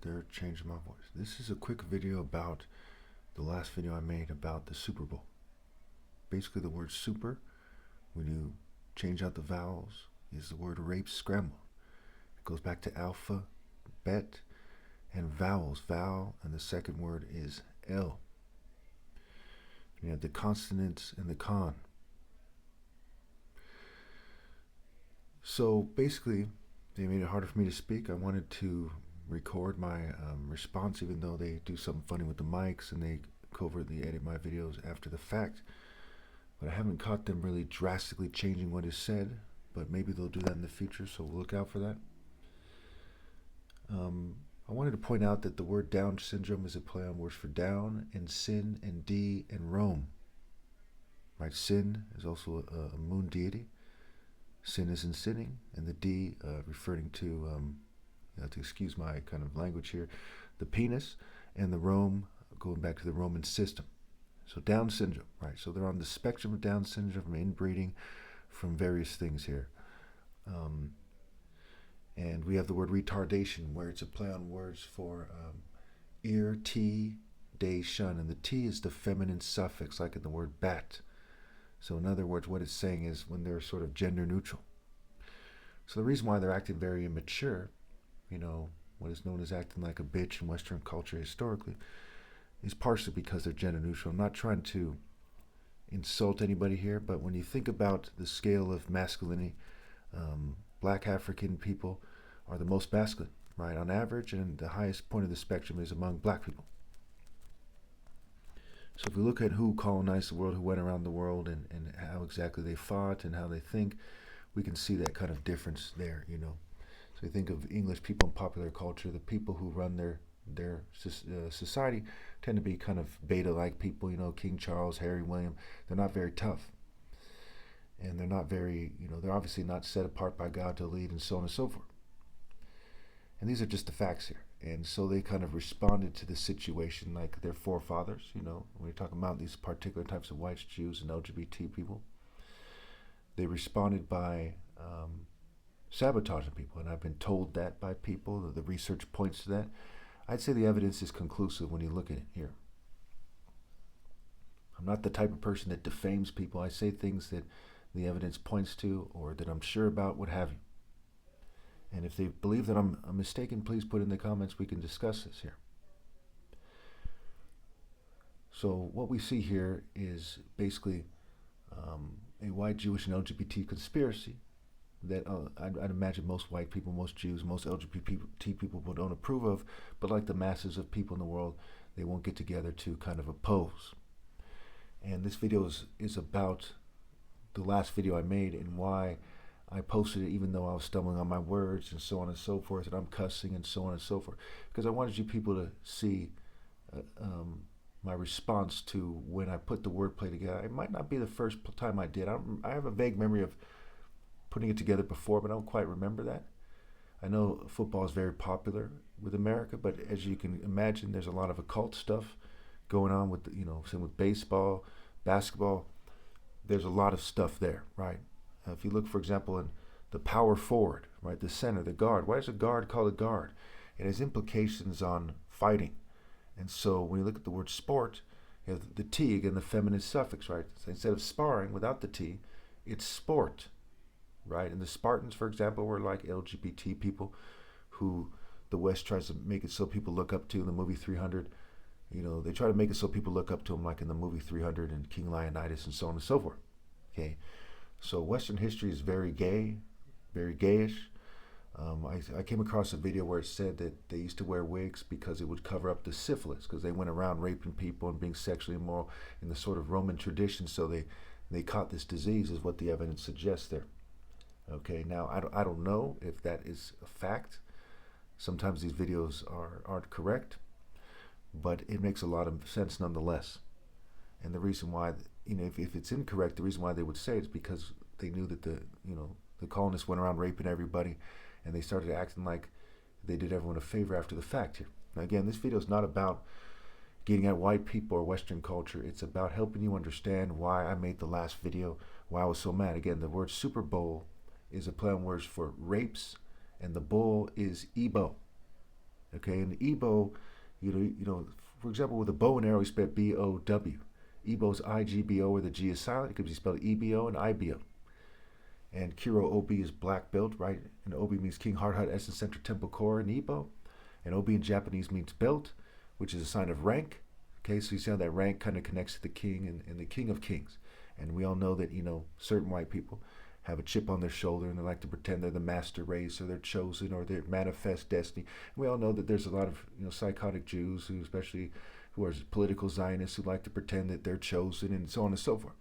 they're changing my voice. This is a quick video about the last video I made about the Super Bowl. Basically, the word super, when you change out the vowels, is the word rape scrambled. It goes back to alpha, bet, and vowels, vowel, and the second word is L. You have the consonants and the con. So basically, they made it harder for me to speak. I wanted to record my response, even though they do something funny with the mics and they covertly edit my videos after the fact. But I haven't caught them really drastically changing what is said, but maybe they'll do that in the future, so we'll look out for that. I wanted to point out that the word Down syndrome is a play on words for down and sin and D and Rome. Right? Sin is also a moon deity. Sin is in sinning, and the D referring to, you have to excuse my kind of language here, the penis, and the Rome going back to the Roman system. So Down syndrome, right? So they're on the spectrum of Down syndrome, from inbreeding, from various things here. And we have the word retardation, where it's a play on words for irritation, and the T is the feminine suffix, like in the word bat. So in other words, what it's saying is when they're sort of gender neutral. So the reason why they're acting very immature, you know, what is known as acting like a bitch in Western culture historically, is partially because they're gender neutral. I'm not trying to insult anybody here, but when you think about the scale of masculinity, black African people are the most masculine, right, on average, and the highest point of the spectrum is among black people. So if we look at who colonized the world, who went around the world, and how exactly they fought and how they think, we can see that kind of difference there, you know. So you think of English people in popular culture, the people who run their society tend to be kind of beta-like people, you know, King Charles, Harry, William. They're not very tough. And they're not very, you know, they're obviously not set apart by God to lead, and so on and so forth. And these are just the facts here. And so they kind of responded to the situation like their forefathers, you know, when you're talking about these particular types of whites, Jews, and LGBT people. They responded by sabotaging people, and I've been told that by people. The research points to that. I'd say the evidence is conclusive when you look at it here. I'm not the type of person that defames people. I say things that the evidence points to, or that I'm sure about, what have you. And if they believe that I'm mistaken, please put in the comments. We can discuss this here. So what we see here is basically a white, Jewish, and LGBT conspiracy that I'd imagine most white people, most Jews, most LGBT people don't approve of, but like the masses of people in the world, they won't get together to kind of oppose. And this video is about the last video I made and why I posted it, even though I was stumbling on my words and so on and so forth, and I'm cussing and so on and so forth, because I wanted you people to see my response to when I put the wordplay together. It might not be the first time I did. I have a vague memory of putting it together before, but I don't quite remember that. I know football is very popular with America, but as you can imagine, there's a lot of occult stuff going on with, you know, same with baseball, basketball. There's a lot of stuff there, right? If you look, for example, in the power forward, right, the center, the guard. Why is a guard called a guard? It has implications on fighting. And so when you look at the word sport, you have the T, again, the feminine suffix, right? So instead of sparring without the T, it's sport, right? And the Spartans, for example, were like LGBT people who the West tries to make it so people look up to in the movie 300. You know, they try to make it so people look up to them, like in the movie 300 and King Leonidas and so on and so forth. Okay, so Western history is very gay, very gayish. I came across a video where it said that they used to wear wigs because it would cover up the syphilis, because they went around raping people and being sexually immoral in the sort of Roman tradition, so they caught this disease, is what the evidence suggests there. Okay, now I don't know if that is a fact. Sometimes these videos aren't correct, but it makes a lot of sense nonetheless. And the reason why, you know, if it's incorrect, the reason why they would say it is because they knew that the colonists went around raping everybody, and they started acting like they did everyone a favor after the fact here. Now again, this video is not about getting at white people or Western culture. It's about helping you understand why I made the last video, why I was so mad. Again, the word Super Bowl is a play on words for rapes, and the bull is Ebo. Okay, and Igbo, for example, with a bow and arrow, he spelled B-O-W. Igbo's I-G-B-O, or the G is silent. It could be spelled E-B-O and I-B-O. And Kiro Obi is black belt, right? And Obi means King Heart Hut Essence Center Temple Core in Igbo. And Obi in Japanese means belt, which is a sign of rank. Okay, so you see how that rank kind of connects to the king and the King of Kings. And we all know that, certain white people have a chip on their shoulder and they like to pretend they're the master race or they're chosen or they manifest destiny. And we all know that there's a lot of, psychotic Jews who are political Zionists who like to pretend that they're chosen and so on and so forth.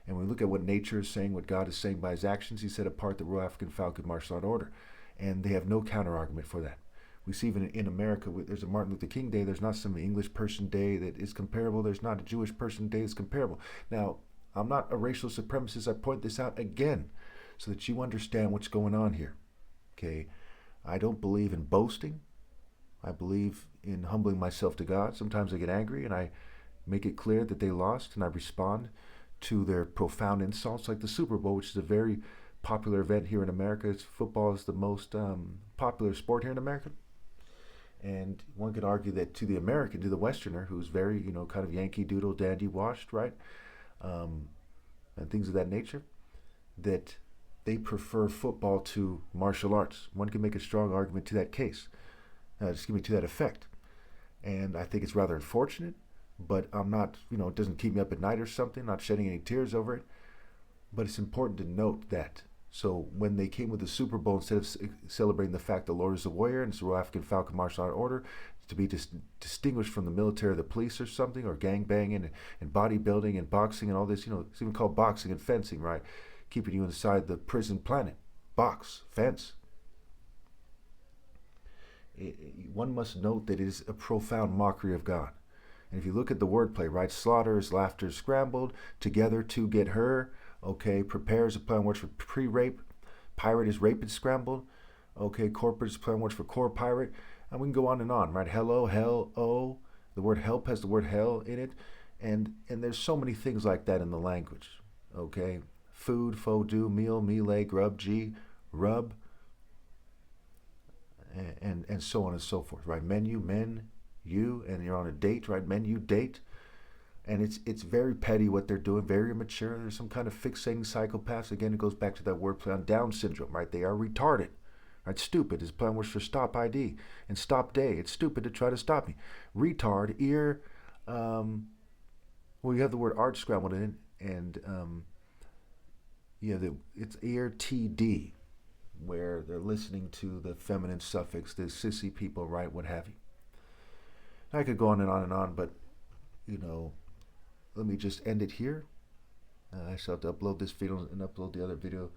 And when we look at what nature is saying, what God is saying by his actions, he set apart the Royal African Falcon Martial Art Order. And they have no counter argument for that. We see even in America, there's a Martin Luther King Day. There's not some English person day that is comparable. There's not a Jewish person day that's comparable. Now, I'm not a racial supremacist. I point this out again so that you understand what's going on here. Okay? I don't believe in boasting. I believe in humbling myself to God. Sometimes I get angry and I make it clear that they lost and I respond to their profound insults, like the Super Bowl, which is a very popular event here in America. Football is the most popular sport here in America. And one could argue that to the American, to the Westerner, who's very, kind of Yankee Doodle dandy washed, right? And things of that nature, that they prefer football to martial arts. One can make a strong argument to that case, to that effect. And I think it's rather unfortunate, but I'm not, it doesn't keep me up at night or something, not shedding any tears over it. But it's important to note that. So when they came with the Super Bowl, instead of celebrating the fact the Lord is a warrior and it's the Royal African Falcon Martial Art Order, to be distinguished from the military or the police or something, or gang banging and bodybuilding and boxing and all this, it's even called boxing and fencing, right? Keeping you inside the prison planet. Box, fence. One must note that it is a profound mockery of God. And if you look at the wordplay, right? Slaughter is laughter scrambled, together to get her. Okay, prepare is a play on words for pre-rape. Pirate is rape and scrambled. Okay, corporate is a play on words for core pirate. And we can go on, right? Hello, hell, oh. The word help has the word hell in it. And there's so many things like that in the language. Okay, food, faux do, meal, melee, grub, G, rub, and so on and so forth, right? Menu, men, you, and you're on a date, right? Menu, date. And it's very petty what they're doing, very immature. There's some kind of fixating psychopaths. Again, it goes back to that wordplay on Down syndrome, right? They are retarded, right? Stupid is plan words for stop ID and stop day. It's stupid to try to stop me. Retard, ear, you have the word art scrambled in, and it's ear TD, where they're listening to the feminine suffix, the sissy people, right? What have you. I could go on and on, but let me just end it here. I still have to upload this video and upload the other video